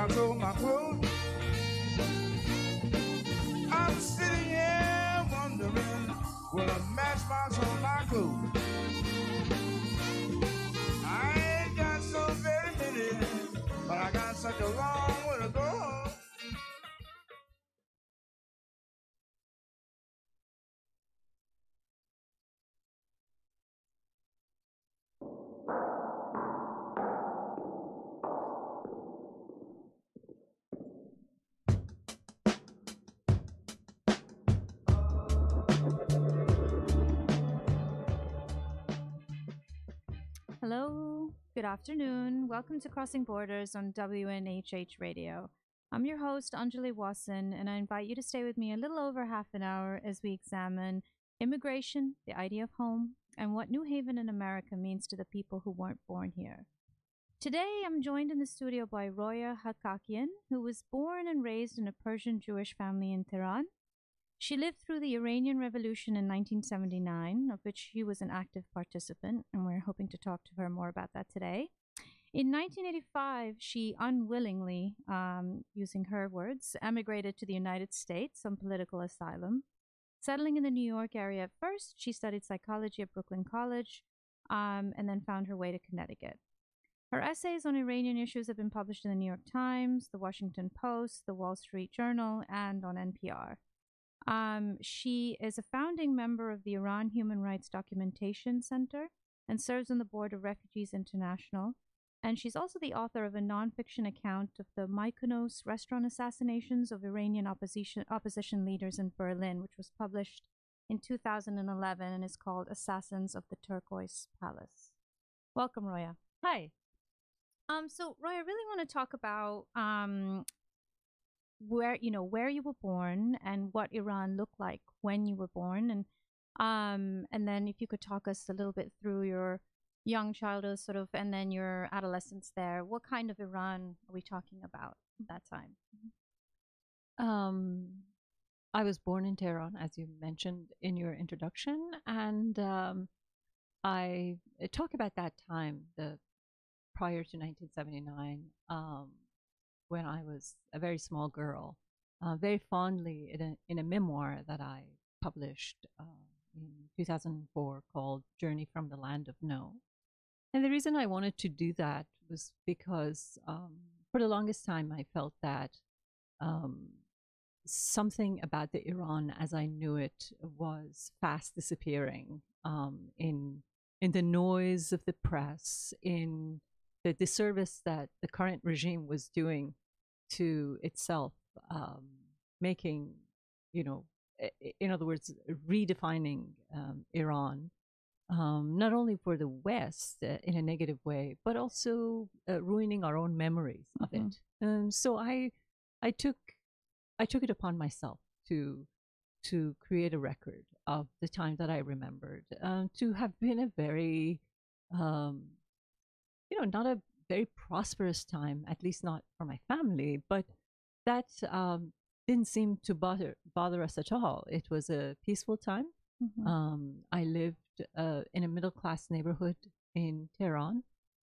I sold my clothes. I'm sitting here wondering, will a matchbox on my clothes? I ain't got so very many, but I got such a long way to go. Hello, good afternoon. Welcome to Crossing Borders on WNHH Radio. I'm your host, Anjali Wasson, and I invite you to stay with me a little over half an hour as we examine immigration, the idea of home, and what New Haven in America means to the people who weren't born here. Today, I'm joined in the studio by Roya Hakakian, who was born and raised in a Persian Jewish family in Tehran. She lived through the Iranian Revolution in 1979, of which she was an active participant, and we're hoping to talk to her more about that today. In 1985, she unwillingly, using her words, emigrated to the United States on political asylum. Settling in the New York area at first, she studied psychology at Brooklyn College, and then found her way to Connecticut. Her essays on Iranian issues have been published in the New York Times, the Washington Post, the Wall Street Journal, and on NPR. She is a founding member of the Iran Human Rights Documentation Center and serves on the board of Refugees International. And she's also the author of a nonfiction account of the Mykonos restaurant assassinations of Iranian opposition leaders in Berlin, which was published in 2011 and is called Assassins of the Turquoise Palace. Welcome, Roya. Hi. So Roya, I really want to talk about where you were born and what Iran looked like when you were born, and then if you could talk us a little bit through your young childhood sort of and then your adolescence there. What kind of Iran are we talking about at that time? I was born in Tehran, as you mentioned in your introduction, and I talk about that time, the prior to 1979, when I was a very small girl, very fondly in a memoir that I published in 2004 called Journey from the Land of No. And the reason I wanted to do that was because for the longest time I felt that something about the Iran as I knew it was fast disappearing in the noise of the press, in the disservice that the current regime was doing to itself, making, in other words, redefining Iran, not only for the West in a negative way, but also ruining our own memories of it. So I took it upon myself to create a record of the time that I remembered, to have been a very not a very prosperous time, at least not for my family, but that didn't seem to bother us at all. It was a peaceful time. I lived in a middle-class neighborhood in Tehran,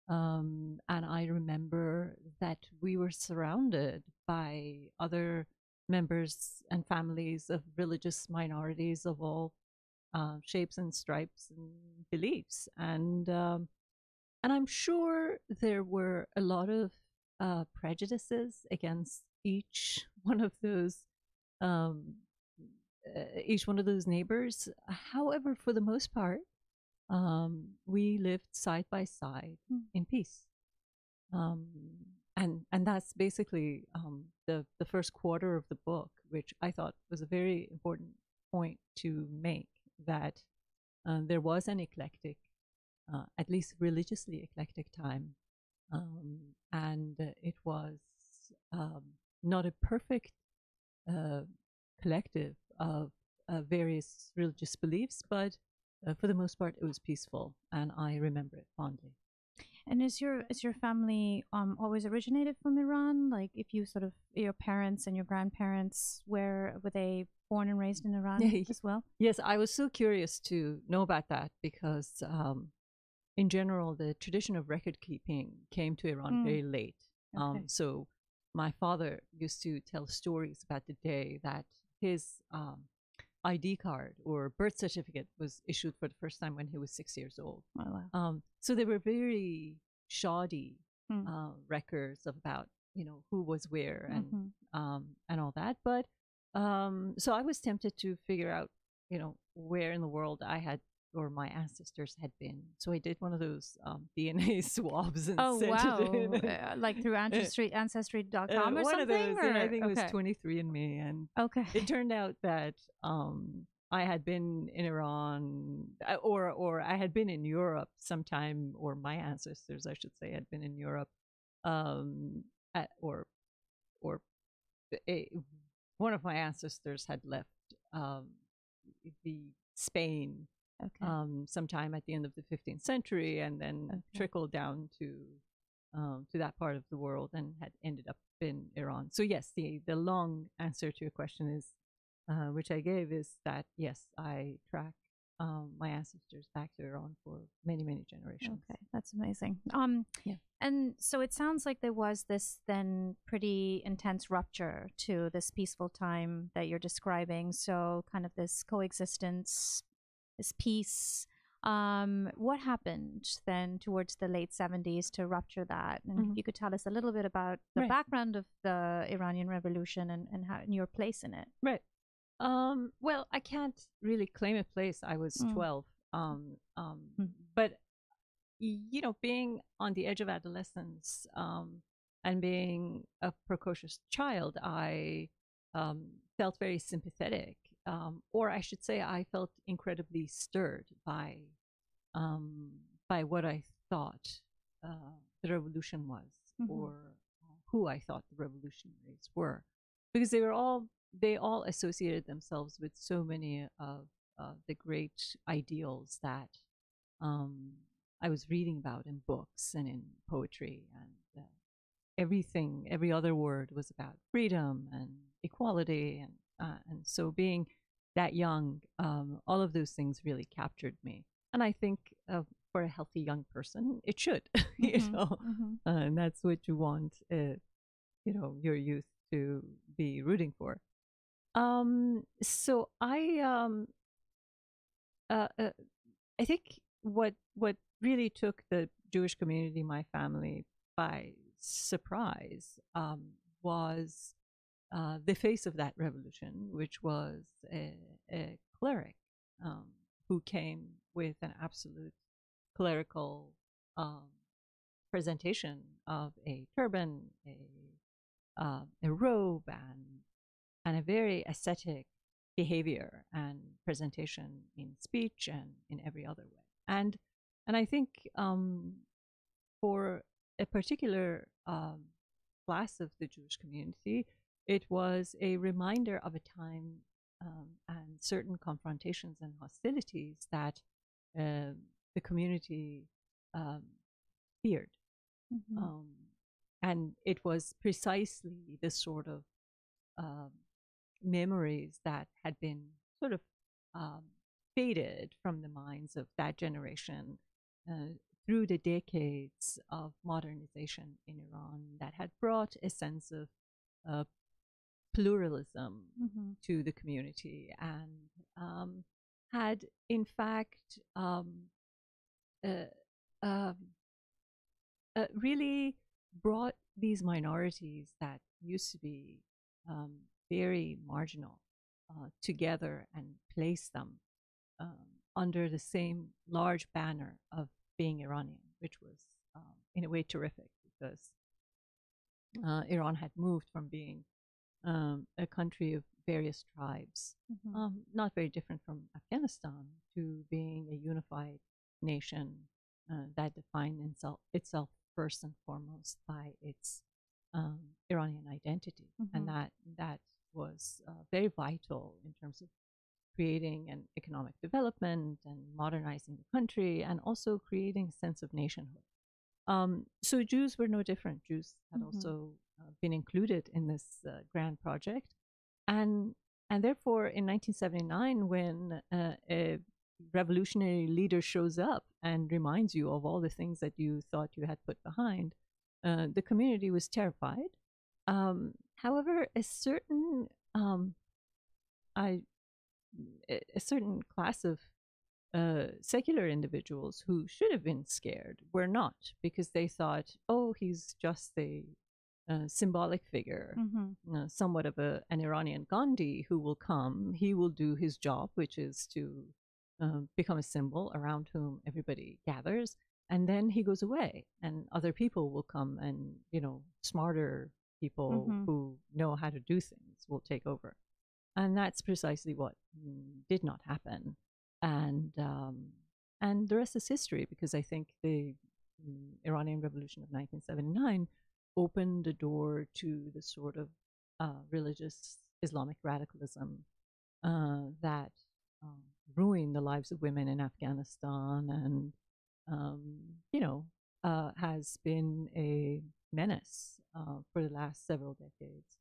and I remember that we were surrounded by other members and families of religious minorities of all shapes and stripes and beliefs, and I'm sure there were a lot of prejudices against each one of those neighbors. However, for the most part, we lived side by side in peace. And that's basically the first quarter of the book, which I thought was a very important point to make, that there was an eclectic, at least religiously eclectic time, and it was not a perfect collective of various religious beliefs, but for the most part it was peaceful, and I remember it fondly. And is your family always originated from Iran? Like, if you sort of, your parents and your grandparents, were they born and raised in Iran as well? Yes, I was so curious to know about that because in general, the tradition of record keeping came to Iran very late. Okay. So my father used to tell stories about the day that his ID card or birth certificate was issued for the first time when he was 6 years old. Oh, wow. So they were very shoddy Hmm. records about who was where Mhm. and all that. But so I was tempted to figure out where in the world I had or my ancestors had been. So I did one of those DNA swabs and Oh, sent wow. it in. Like through Ancestry.com or One something? of those, or? and I think it was Okay. 23andMe, and Okay. it turned out that I had been in Iran, or I had been in Europe sometime, or my ancestors, I should say, had been in Europe, or a, one of my ancestors had left the Spain Okay. sometime at the end of the 15th century, and then Okay. trickled down to that part of the world, and had ended up in Iran. So yes, the long answer to your question is, which I gave, is that yes, I track my ancestors back to Iran for many, many generations. Okay, that's amazing. Yeah. And so it sounds like there was this then pretty intense rupture to this peaceful time that you're describing. So kind of this coexistence, this peace. What happened then towards the late 70s to rupture that? And if you could tell us a little bit about the Right. background of the Iranian Revolution and how and your place in it. Right. Well, I can't really claim a place. I was 12. But being on the edge of adolescence, and being a precocious child, I felt very sympathetic, or I should say, I felt incredibly stirred by what I thought the revolution was, or who I thought the revolutionaries were, because they all associated themselves with so many of the great ideals that I was reading about in books and in poetry, and every other word was about freedom and equality, and so being that young, all of those things really captured me. And I think for a healthy young person, it should, and that's what you want, your youth to be rooting for. So I think what really took the Jewish community, my family, by surprise, was the face of that revolution, which was a cleric who came with an absolute clerical presentation of a turban, a robe, and a very ascetic behavior and presentation in speech and in every other way. And I think for a particular class of the Jewish community, it was a reminder of a time and certain confrontations and hostilities that the community feared. And it was precisely the sort of memories that had been sort of faded from the minds of that generation through the decades of modernization in Iran, that had brought a sense of pluralism to the community, and had in fact really brought these minorities that used to be very marginal together and placed them under the same large banner of being Iranian, which was in a way terrific, because Iran had moved from being a country of various tribes, not very different from Afghanistan, to being a unified nation that defined itself first and foremost by its Iranian identity. And that was very vital in terms of creating an economic development and modernizing the country, and also creating a sense of nationhood. So Jews were no different. Jews had also been included in this grand project. And therefore, in 1979, when a revolutionary leader shows up and reminds you of all the things that you thought you had put behind, the community was terrified. However, I, a certain class of secular individuals who should have been scared were not, because they thought, oh, he's just a symbolic figure, somewhat of an Iranian Gandhi who will come. He will do his job, which is to become a symbol around whom everybody gathers. And then he goes away, and other people will come, and smarter people who know how to do things will take over. And that's precisely what did not happen. And the rest is history, because I think the Iranian Revolution of 1979 opened the door to the sort of religious Islamic radicalism that ruined the lives of women in Afghanistan, and has been a menace for the last several decades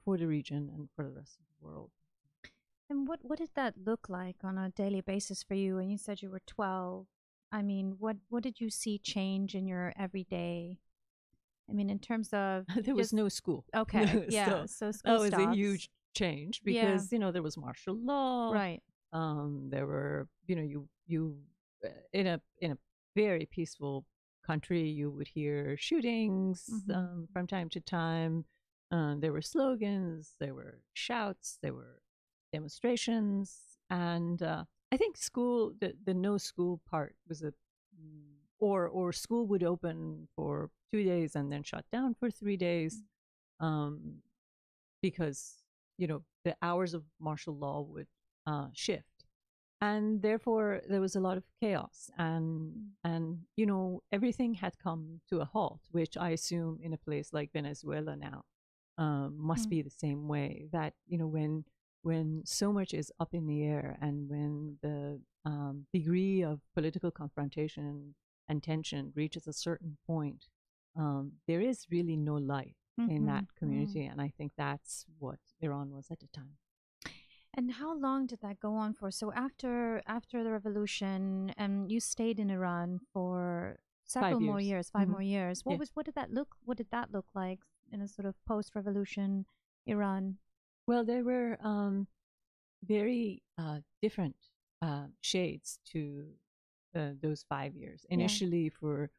for the region and for the rest of the world. And what did that look like on a daily basis for you? And you said you were 12. I mean, what did you see change in your everyday? I mean, in terms of there was no school. Okay, yeah. So school that was stops. a huge change, because there was martial law. Right. There were you in a very peaceful country, you would hear shootings from time to time. There were slogans, there were shouts, there were demonstrations, and I think school, the no school part was or school would open for 2 days and then shut down for 3 days, because the hours of martial law would shift, and therefore there was a lot of chaos, and everything had come to a halt, which I assume in a place like Venezuela now must be the same way. That when so much is up in the air, and when the degree of political confrontation and tension reaches a certain point, there is really no life in that community. And I think that's what Iran was at the time. And how long did that go on for? So after the revolution, you stayed in Iran for several more years, 5 more years. What did that look like in a sort of post-revolution Iran? Well, there were very different shades to those 5 years. Initially, for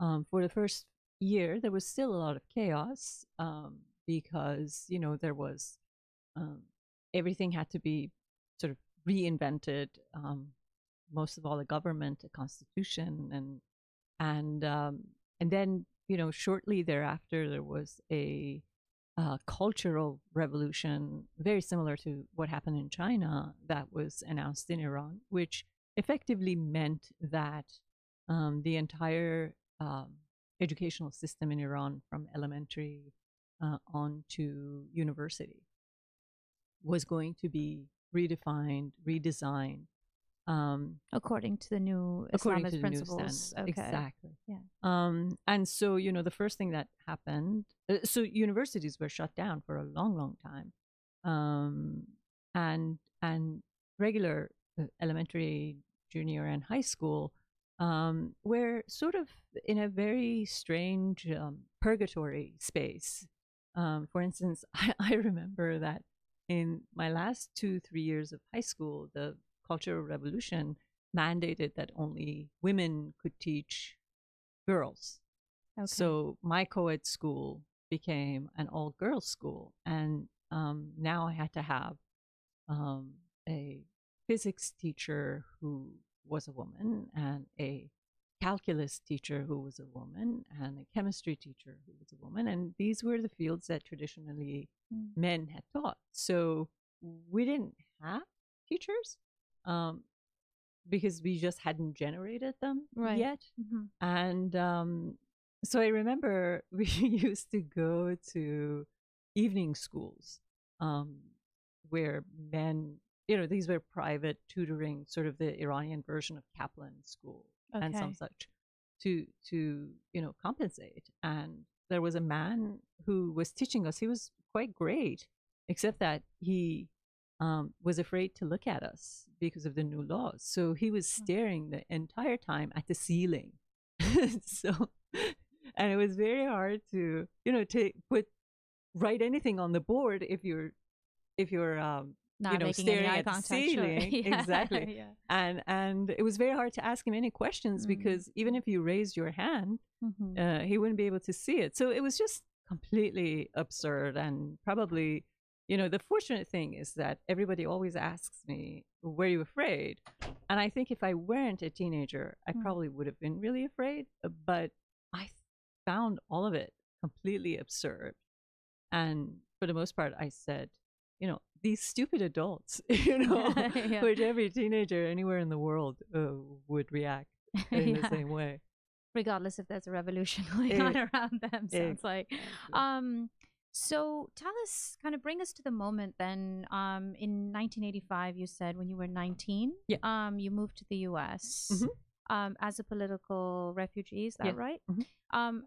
the first year, there was still a lot of chaos, because there was everything had to be sort of reinvented. Most of all, the government, the constitution, and then shortly thereafter there was a cultural revolution very similar to what happened in China that was announced in Iran, which effectively meant that the entire educational system in Iran, from elementary on to university, was going to be redefined, redesigned, according to the new Islamist principles. Okay. Exactly. Yeah. And so the first thing that happened, so universities were shut down for a long, long time, and regular elementary, junior, and high school were sort of in a very strange purgatory space. For instance, I remember that in my last 2-3 years of high school, the Cultural Revolution mandated that only women could teach girls. Okay. So my co-ed school became an all-girls school, and now I had to have a physics teacher who was a woman, and a calculus teacher who was a woman, and a chemistry teacher who was a woman, and these were the fields that traditionally men had taught. So we didn't have teachers, because we just hadn't generated them yet. And so I remember we used to go to evening schools where men, these were private tutoring, sort of the Iranian version of Kaplan school and some such, to compensate. And there was a man who was teaching us. He was quite great, except that he was afraid to look at us because of the new laws. So he was staring the entire time at the ceiling. And it was very hard to, to put write anything on the board if you're Not making any staring eye at the contact. Sure. ceiling. Yeah, Exactly. yeah. And it was very hard to ask him any questions because even if you raised your hand, he wouldn't be able to see it. So it was just completely absurd. And probably, the fortunate thing is that everybody always asks me, were you afraid? And I think if I weren't a teenager, I probably would have been really afraid. But I found all of it completely absurd. And for the most part, I said, these stupid adults, Yeah. which every teenager anywhere in the world would react in the Yeah. same way. Regardless if there's a revolution going on around them, sounds like. So tell us, kind of bring us to the moment then. In 1985, you said when you were 19, you moved to the US as a political refugee. Is that right?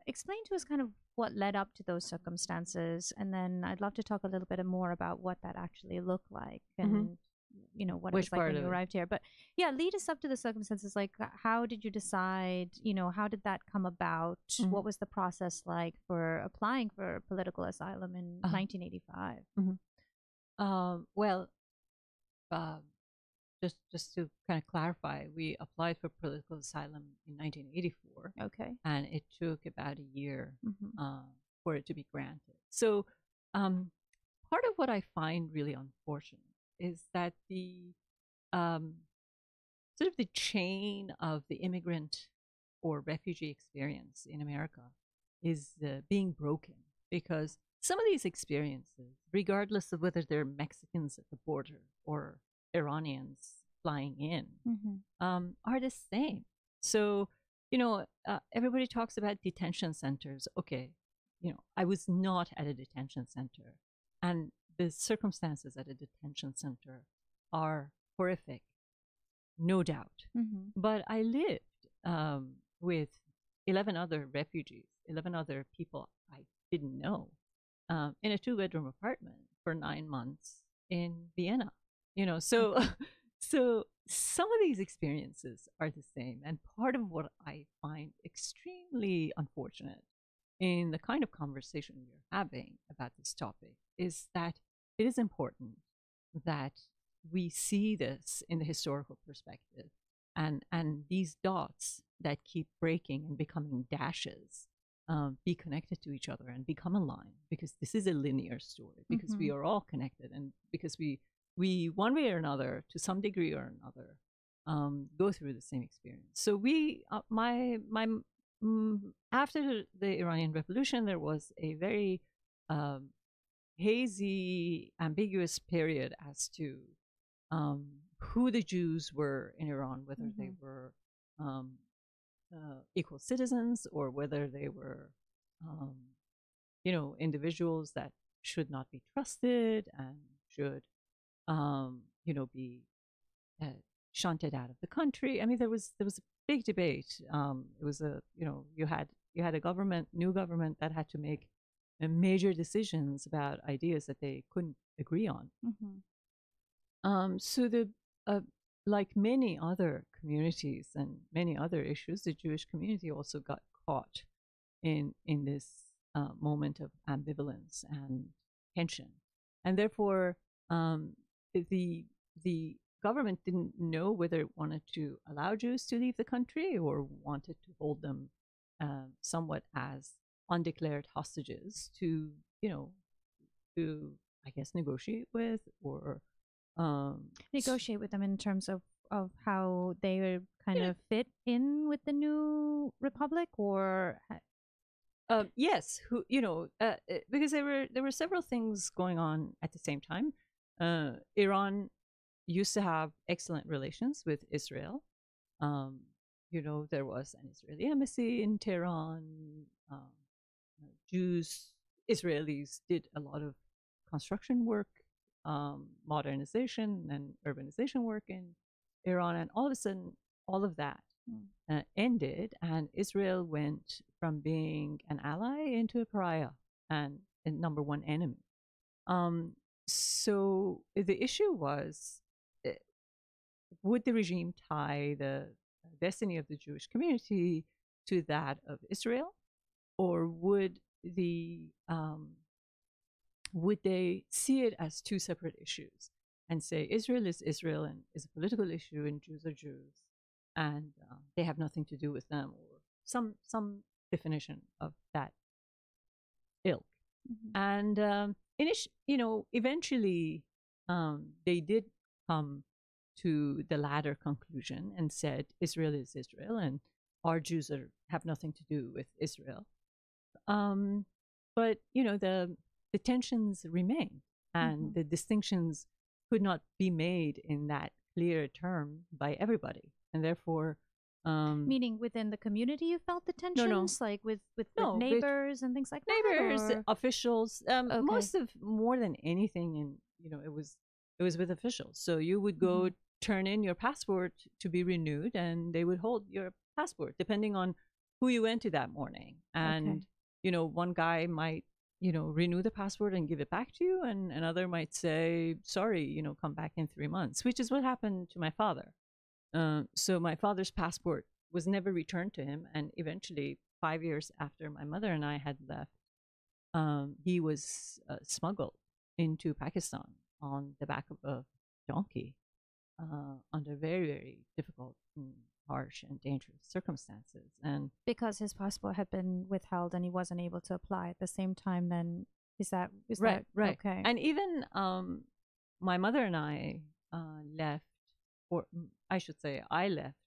Explain to us kind of what led up to those circumstances, and then I'd love to talk a little bit more about what that actually looked like and what it was like when you arrived here. But yeah, lead us up to the circumstances. Like, how did you decide? How did that come about? What was the process like for applying for political asylum in 1985? Well, just to kind of clarify, we applied for political asylum in 1984. Okay. And it took about a year for it to be granted. So part of what I find really unfortunate is that the sort of the chain of the immigrant or refugee experience in America is being broken, because some of these experiences, regardless of whether they're Mexicans at the border or Iranians flying in, are the same. So, everybody talks about detention centers. Okay, I was not at a detention center, and the circumstances at a detention center are horrific, no doubt. But I lived with 11 other refugees, 11 other people I didn't know, in a 2-bedroom apartment for 9 months in Vienna. So some of these experiences are the same. And part of what I find extremely unfortunate in the kind of conversation we're having about this topic is that it is important that we see this in the historical perspective, and these dots that keep breaking and becoming dashes be connected to each other and become a line, because this is a linear story, because we are all connected, and because we one way or another, to some degree or another, go through the same experience. So after the Iranian Revolution, there was a very hazy, ambiguous period as to who the Jews were in Iran, whether they were equal citizens or whether they were, individuals that should not be trusted and should, be shunted out of the country. I mean, there was a big debate. It was you had a new government that had to make major decisions about ideas that they couldn't agree on. So like many other communities and many other issues, the Jewish community also got caught in this moment of ambivalence and tension, and therefore the government didn't know whether it wanted to allow Jews to leave the country or wanted to hold them somewhat as undeclared hostages to I guess negotiate with, or negotiate with them in terms of how they would kind of fit in with the new republic, or yes, because there were several things going on at the same time. Iran used to have excellent relations with Israel. There was an Israeli embassy in Tehran. Israelis did a lot of construction work, modernization and urbanization work in Iran, and all of a sudden, all of that ended, and Israel went from being an ally into a pariah and a number one enemy. So the issue was, would the regime tie the destiny of the Jewish community to that of Israel, or would the would they see it as two separate issues and say Israel and is a political issue and Jews are Jews and they have nothing to do with them, or some definition of that ilk. And eventually they did come to the latter conclusion and said Israel is Israel and our Jews have nothing to do with Israel. But the tensions remain, and the distinctions could not be made in that clear term by everybody, and therefore. Meaning within the community, you felt the tensions, like with neighbors and things like neighbors, that. Officials, more than anything, and it was with officials. So you would go turn in your passport to be renewed, and they would hold your passport depending on who you went to that morning. And one guy might renew the passport and give it back to you, and another might say sorry, come back in 3 months, which is what happened to my father. So my father's passport was never returned to him, and eventually 5 years after my mother and I had left, he was smuggled into Pakistan on the back of a donkey under very, very difficult and harsh and dangerous circumstances. And because his passport had been withheld and he wasn't able to apply at the same time, then is that right? Okay? And even my mother and I left, or I should say I left,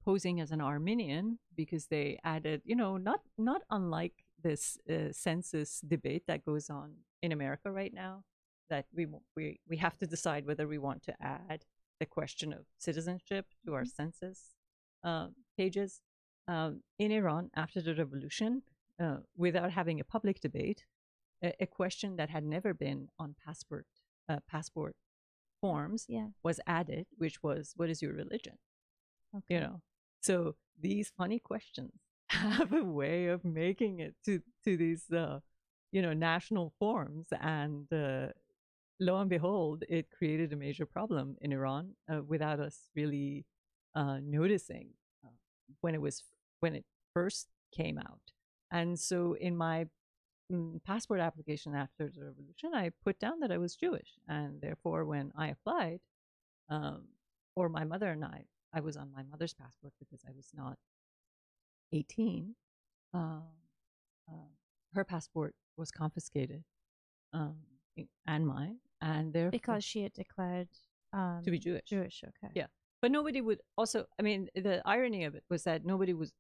posing as an Armenian, because they added, not unlike this census debate that goes on in America right now, that we have to decide whether we want to add the question of citizenship to our census pages. In Iran, after the revolution, without having a public debate, a question that had never been on passport forms was added, which was, what is your religion? So these funny questions have a way of making it to these national forms, and lo and behold, it created a major problem in Iran without us really noticing when it first came out. And so in my passport application after the revolution, I put down that I was Jewish, and therefore when I applied, or my mother and I was on my mother's passport because I was not 18. Her passport was confiscated, and mine, and therefore because she had declared to be Jewish. Jewish, okay. Yeah, but nobody would also. I mean, the irony of it was that nobody was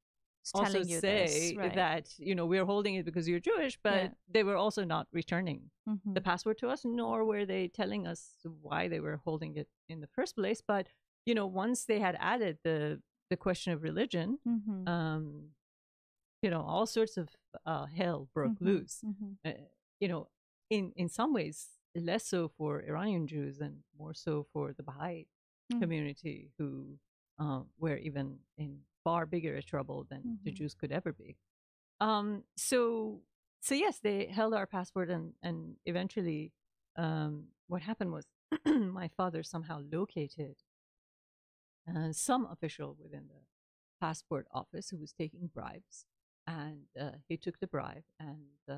also say that we're holding it because you're Jewish, but they were also not returning the passport to us, nor were they telling us why they were holding it in the first place. But once they had added the question of religion, all sorts of hell broke loose. In some ways, less so for Iranian Jews and more so for the Baha'i community, who were even in far bigger trouble than the Jews could ever be. So yes, they held our passport, and eventually what happened was my father somehow located some official within the passport office who was taking bribes, and he took the bribe and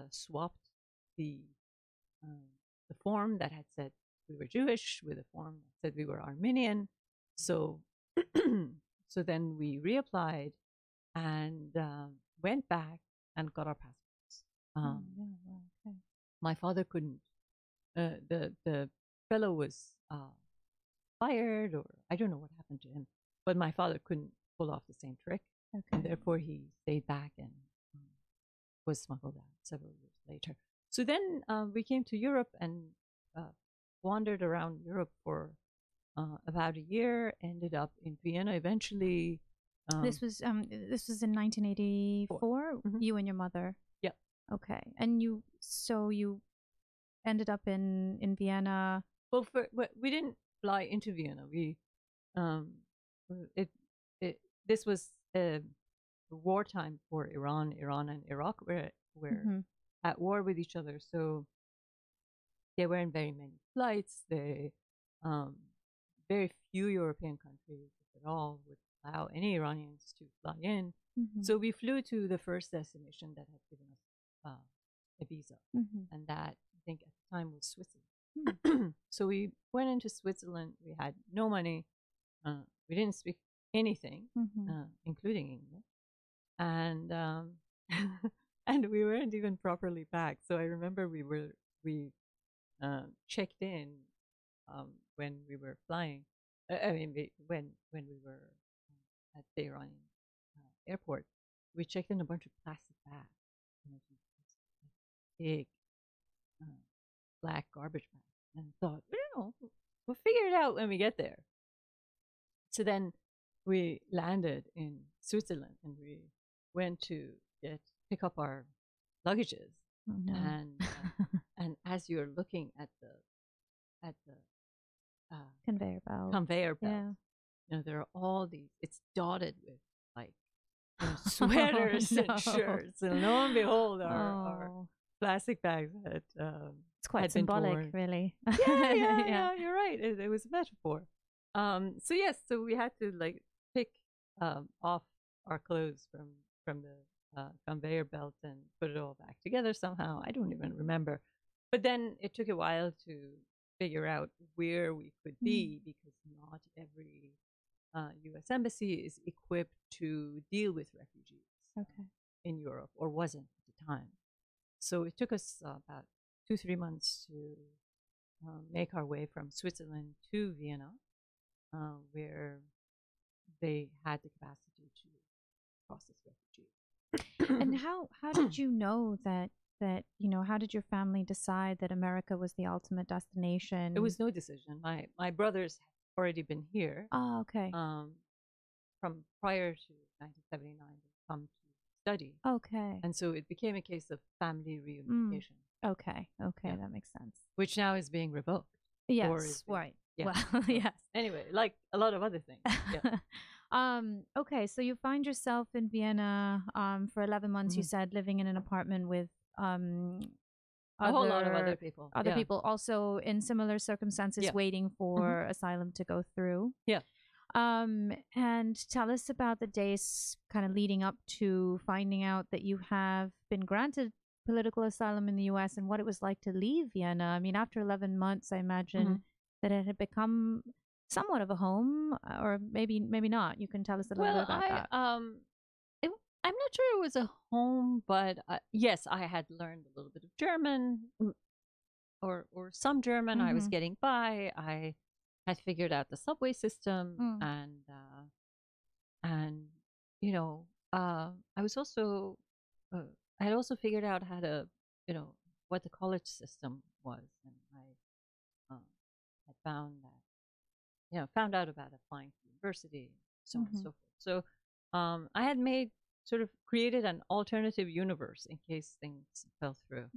swapped the form that had said we were Jewish with a form that said we were Armenian. So so then we reapplied and went back and got our passports. My father couldn't. The fellow was fired, or I don't know what happened to him, but my father couldn't pull off the same trick, and therefore he stayed back and was smuggled out several years later. So then we came to Europe and wandered around Europe for about a year. Ended up in Vienna eventually. This was in 1984. You and your mother. Yep. Okay, and you ended up in Vienna. Well, we didn't fly into Vienna. We this was wartime for Iran and Iraq were at war with each other. So there weren't very many flights. Very few European countries, if at all, would allow any Iranians to fly in. So we flew to the first destination that had given us a visa, and that think at the time was Hmm. Switzerland. So we went into Switzerland. We had no money. We didn't speak anything, Mhm. including English, and and we weren't even properly packed. So I remember we checked in when we were flying. I mean, when we were at Tehran airport, we checked in a bunch of plastic bags, you know, big uh, black garbage bags, and thought, we'll figure it out when we get there. So then we landed in Switzerland, and we went to pick up our luggages, Oh no. and and as you're looking at the Conveyor belt. conveyor belt, Yeah. there are all these. It's dotted with like sweaters Oh, and no. shirts, and lo and behold, our Oh. plastic bags It's quite had been symbolic, torn. really. Yeah, you're right. It was a metaphor. So yes, so we had to like pick off our clothes from the conveyor belt and put it all back together somehow. I don't even remember. But then it took a while to figure out where we could be because not every U.S. embassy is equipped to deal with refugees Okay. in Europe, or wasn't at the time. So it took us about 2-3 months to make our way from Switzerland to Vienna, where they had the capacity to process refugees. And how did you know that how did your family decide that America was the ultimate destination? It was no decision. My brothers had already been here. Oh, okay. From prior to 1979, they come to study. Okay. And so it became a case of family reunification. Okay. Yeah. That makes sense. Which now is being revoked. Yes. Right. Yeah. Well, So, yes. Anyway, like a lot of other things. Yeah. Okay, so you find yourself in Vienna for 11 months, you Mhm. said, living in an apartment with A whole lot of other people. other Yeah. people also in similar circumstances Yeah. waiting for asylum to go through. Yeah. And tell us about the days kind of leading up to finding out that you have been granted political asylum in the US and what it was like to leave Vienna. I mean, after 11 months, I imagine that it had become somewhat of a home, or maybe not. You can tell us a little bit about that. I'm not sure it was a home, but yes, I had learned a little bit of German, or some German. I was getting by. I had figured out the subway system, and I was also I had also figured out how to what the college system was, and I had found out about applying to university, so on and so forth. So I had created an alternative universe in case things fell through,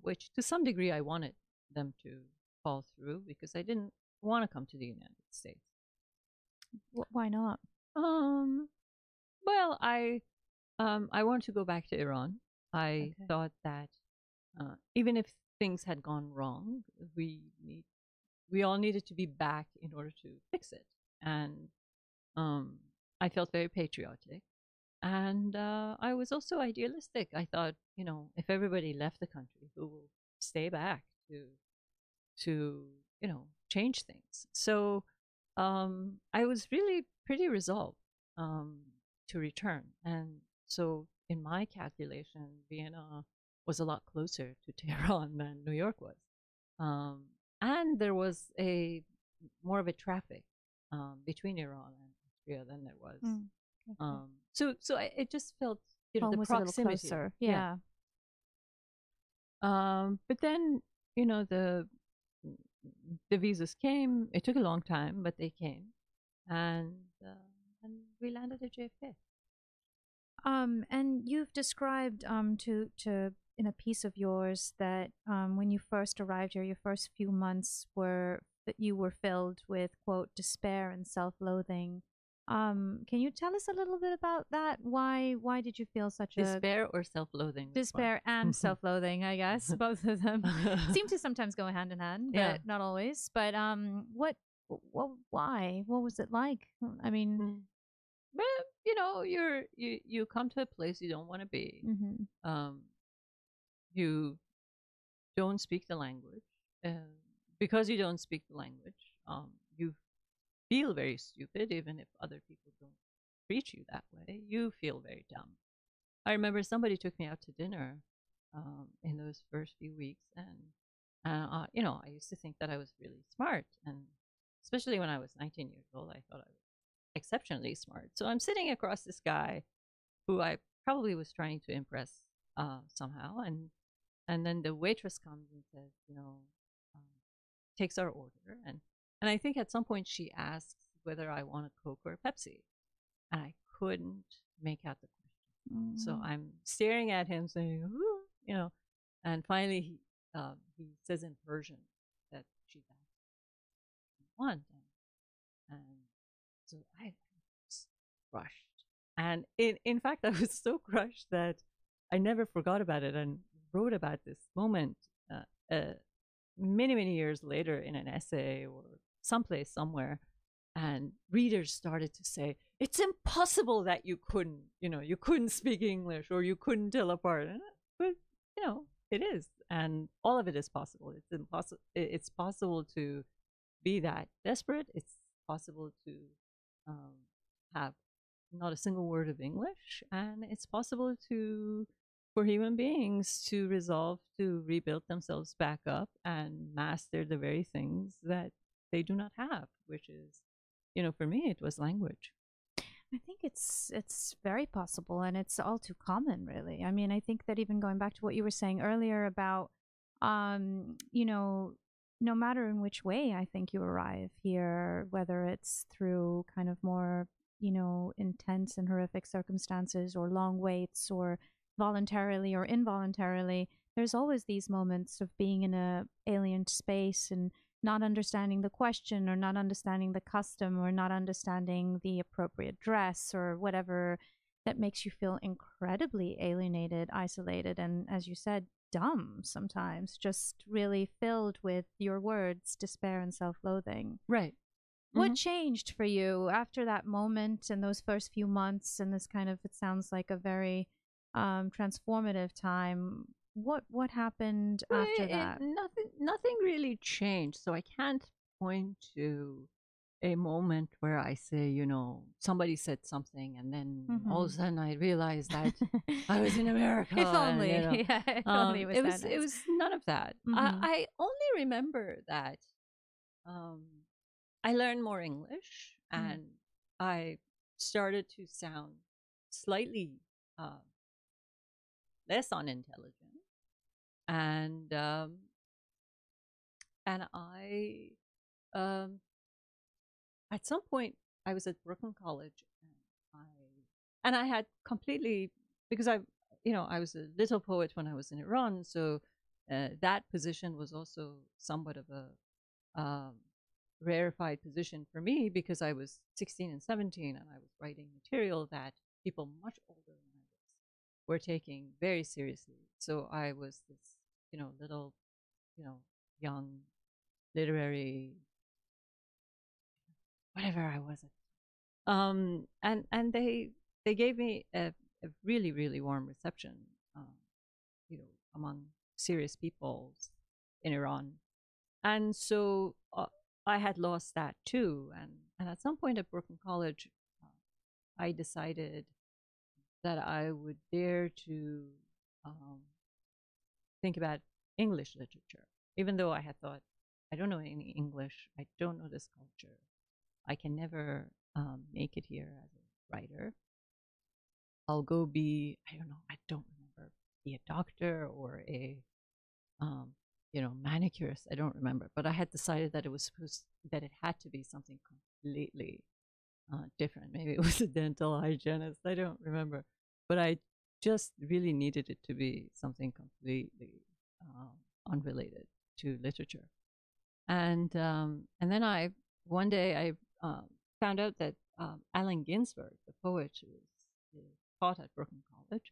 which to some degree I wanted them to fall through because I didn't want to come to the United States. Why not? Well, I wanted to go back to Iran. I thought that even if things had gone wrong, we all needed to be back in order to fix it. And I felt very patriotic. And I was also idealistic. I thought, if everybody left the country, who will stay back to change things? So I was really pretty resolved to return. And so in my calculation, Vienna was a lot closer to Tehran than New York was. And there was more of a traffic between Iran and Austria than there was. It just felt home the was proximity. A little closer. Yeah. But then the visas came. It took a long time, but they came, and we landed at JFK. And you've described to in a piece of yours that when you first arrived here, your first few months that you were filled with, quote, despair and self-loathing. Can you tell us a little bit about that? Why did you feel such despair or self-loathing? Despair and self-loathing, I guess. Both of them seem to sometimes go hand in hand, but not always. But why? What was it like? I mean, well, you come to a place you don't want to be. You don't speak the language, uh, because you don't speak the language, you feel very stupid, even if other people don't treat you that way. You feel very dumb. I remember somebody took me out to dinner in those first few weeks, and I used to think that I was really smart, and especially when I was 19 years old, I thought I was exceptionally smart. So I'm sitting across this guy who I probably was trying to impress somehow, and then the waitress comes and says, um, takes our order, and I think at some point she asks whether I want a Coke or a Pepsi, and I couldn't make out the question. So I'm staring at him, saying, "Ooh," and finally he says in Persian that she's asked what I want, and so I was crushed. And in fact, I was so crushed that I never forgot about it and wrote about this moment many years later in an essay or someplace somewhere. And readers started to say, it's impossible that you couldn't speak English or you couldn't tell apart. But it is, and all of it is possible. It's impossible. It's possible to be that desperate. It's possible to have not a single word of English, and it's possible for human beings to resolve to rebuild themselves back up and master the very things that they do not have, which is, for me, it was language. I think it's very possible, and it's all too common, really. I mean, I think that even going back to what you were saying earlier about, no matter in which way I think you arrive here, whether it's through kind of more, intense and horrific circumstances or long waits or voluntarily or involuntarily, there's always these moments of being in a alien space and not understanding the question or not understanding the custom or not understanding the appropriate dress or whatever that makes you feel incredibly alienated, isolated, and, as you said, dumb sometimes, just really filled with your words, despair, and self-loathing. Right. What changed for you after that moment and those first few months and this kind of, it sounds like a very transformative time? What happened after that? Nothing really changed. So I can't point to a moment where I say, somebody said something, and then all of a sudden I realized that I was in America. If only, yeah, if only it was none of that. I only remember that I learned more English, and I started to sound slightly less unintelligent. And I at some point I was at Brooklyn College, and I had completely, because I was a little poet when I was in Iran, so that position was also somewhat of a rarefied position for me, because I was 16 and 17 and I was writing material that people much older than I was were taking very seriously. So I was this, little, young literary, whatever I was. And they gave me a really, really warm reception, among serious people in Iran. And so I had lost that too. And at some point at Brooklyn College, I decided that I would dare to think about English literature, even though I had thought, I don't know any English, I don't know this culture, I can never make it here as a writer. I'll go be, I don't remember, be a doctor or a, manicurist, I don't remember. But I had decided that that it had to be something completely different. Maybe it was a dental hygienist, I don't remember. But I just really needed it to be something completely unrelated to literature. And then one day I found out that Allen Ginsberg, the poet, was taught at Brooklyn College,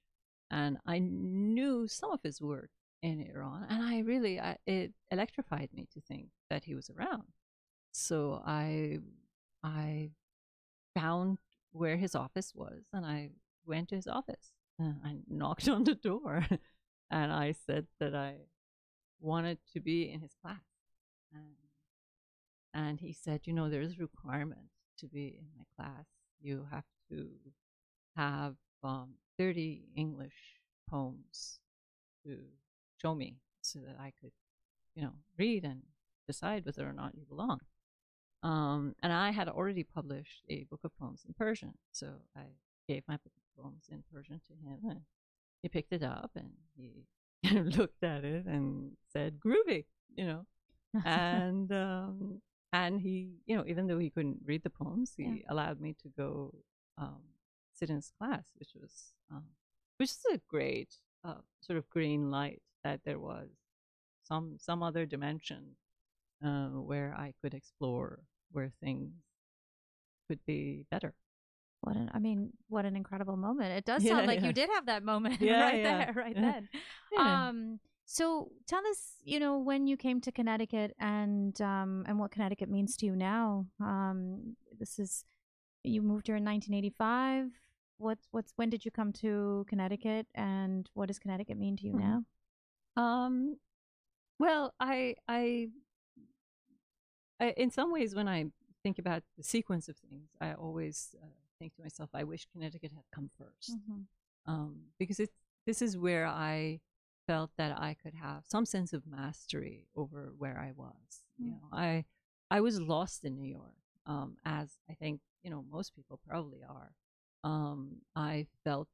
and I knew some of his work in Iran, and it electrified me to think that he was around. So I found where his office was, and I went to his office. I knocked on the door, and I said that I wanted to be in his class. And he said, there's a requirement to be in my class. You have to have 30 English poems to show me so that I could, read and decide whether or not you belong. And I had already published a book of poems in Persian. So I gave my book of poems in Persian to him, and he picked it up and he looked at it and said, groovy, and and he, even though he couldn't read the poems, he allowed me to go sit in his class, which is a great sort of green light that there was some other dimension where I could explore, where things could be better. What an incredible moment. It does sound like you did have that moment there, right then. Yeah. So tell us, when you came to Connecticut and what Connecticut means to you now. You moved here in 1985. When did you come to Connecticut, and what does Connecticut mean to you now? Well, I in some ways, when I think about the sequence of things, I always think to myself, I wish Connecticut had come first, because this is where I felt that I could have some sense of mastery over where I was. I was lost in New York, as I think most people probably are. I felt,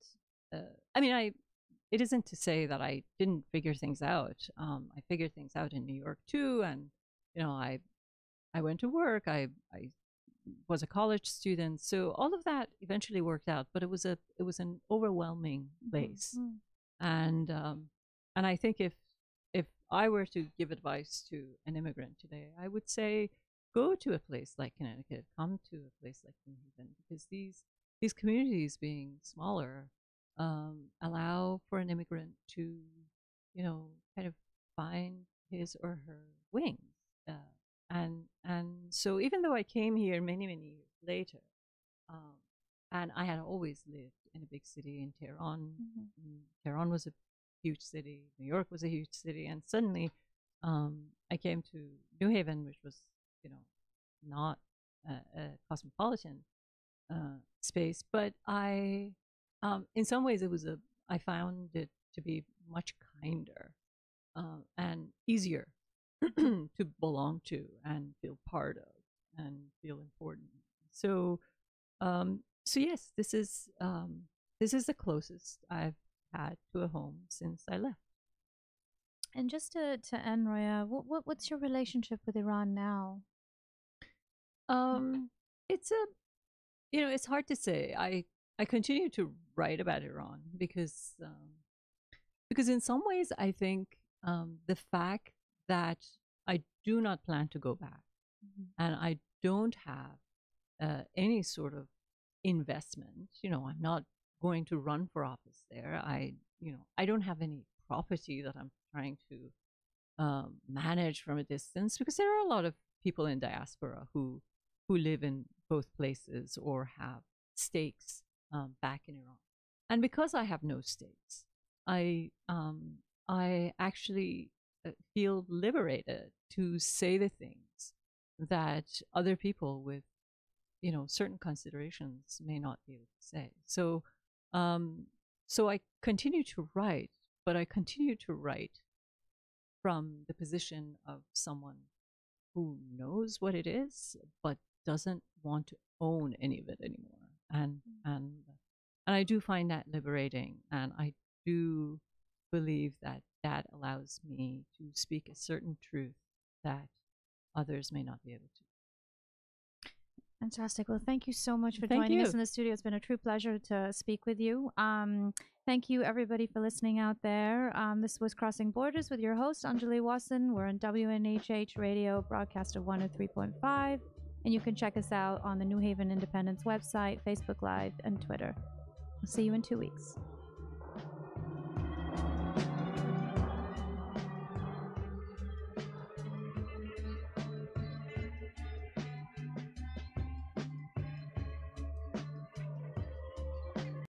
it isn't to say that I didn't figure things out. I figured things out in New York too, and I went to work. I was a college student, so all of that eventually worked out. But it was an overwhelming place, and I think if I were to give advice to an immigrant today, I would say go to a place like Connecticut, come to a place like New Haven, because these communities being smaller allow for an immigrant to, kind of find his or her wings. And so even though I came here many, many years later, and I had always lived in a big city in Tehran. Tehran was a huge city. New York was a huge city. And suddenly I came to New Haven, which was, not a cosmopolitan space. But in some ways, I found it to be much kinder and easier to belong to and feel part of and feel important. So yes, this is the closest I've had to a home since I left. And just to end, Roya, what's your relationship with Iran now? It's hard to say. I continue to write about Iran because in some ways I think the fact that I do not plan to go back, and I don't have any sort of investment. I'm not going to run for office there. I don't have any property that I'm trying to manage from a distance, because there are a lot of people in diaspora who live in both places or have stakes back in Iran. And because I have no stakes, I actually feel liberated to say the things that other people with certain considerations may not be able to say. So I continue to write, but I continue to write from the position of someone who knows what it is but doesn't want to own any of it anymore. And I do find that liberating, and I do believe that allows me to speak a certain truth that others may not be able to. Fantastic. Well, thank you so much for joining us in the studio. It's been a true pleasure to speak with you. Thank you, everybody, for listening out there. This was Crossing Borders with your host, Anjali Wasson. We're on WNHH Radio, broadcast of 103.5. And you can check us out on the New Haven Independence website, Facebook Live, and Twitter. We'll see you in 2 weeks.